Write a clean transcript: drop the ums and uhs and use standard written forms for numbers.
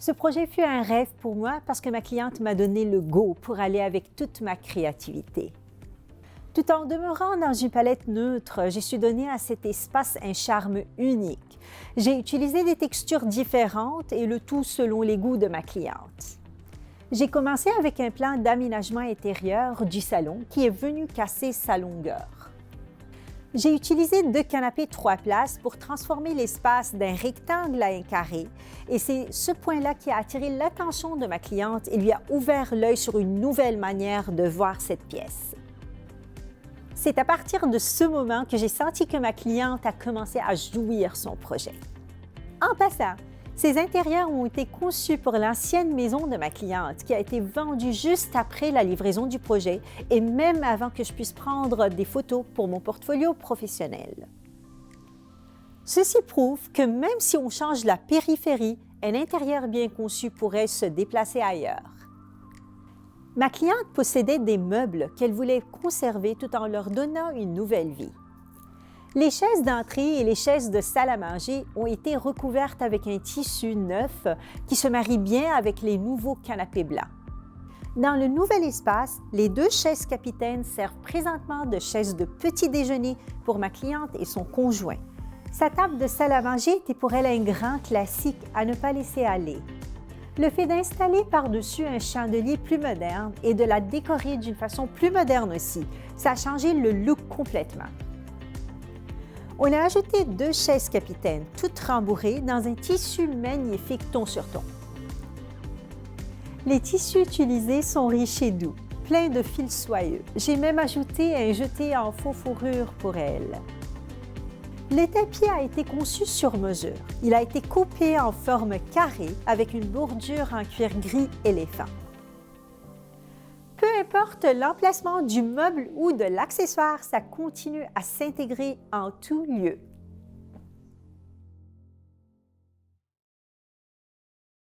Ce projet fut un rêve pour moi parce que ma cliente m'a donné le go pour aller avec toute ma créativité. Tout en demeurant dans une palette neutre, j'ai su donner à cet espace un charme unique. J'ai utilisé des textures différentes et le tout selon les goûts de ma cliente. J'ai commencé avec un plan d'aménagement intérieur du salon qui est venu casser sa longueur. J'ai utilisé 2 canapés 3 places pour transformer l'espace d'un rectangle à un carré et c'est ce point-là qui a attiré l'attention de ma cliente et lui a ouvert l'œil sur une nouvelle manière de voir cette pièce. C'est à partir de ce moment que j'ai senti que ma cliente a commencé à jouir son projet. En passant, ces intérieurs ont été conçus pour l'ancienne maison de ma cliente qui a été vendue juste après la livraison du projet et même avant que je puisse prendre des photos pour mon portfolio professionnel. Ceci prouve que même si on change la périphérie, un intérieur bien conçu pourrait se déplacer ailleurs. Ma cliente possédait des meubles qu'elle voulait conserver tout en leur donnant une nouvelle vie. Les chaises d'entrée et les chaises de salle à manger ont été recouvertes avec un tissu neuf qui se marie bien avec les nouveaux canapés blancs. Dans le nouvel espace, les 2 chaises capitaines servent présentement de chaises de petit déjeuner pour ma cliente et son conjoint. Sa table de salle à manger était pour elle un grand classique à ne pas laisser aller. Le fait d'installer par-dessus un chandelier plus moderne et de la décorer d'une façon plus moderne aussi, ça a changé le look complètement. On a ajouté 2 chaises capitaines, toutes rembourrées dans un tissu magnifique ton sur ton. Les tissus utilisés sont riches et doux, pleins de fils soyeux. J'ai même ajouté un jeté en faux fourrure pour elle. Le tapis a été conçu sur mesure. Il a été coupé en forme carrée avec une bordure en cuir gris éléphant. Peu importe l'emplacement du meuble ou de l'accessoire, ça continue à s'intégrer en tout lieu.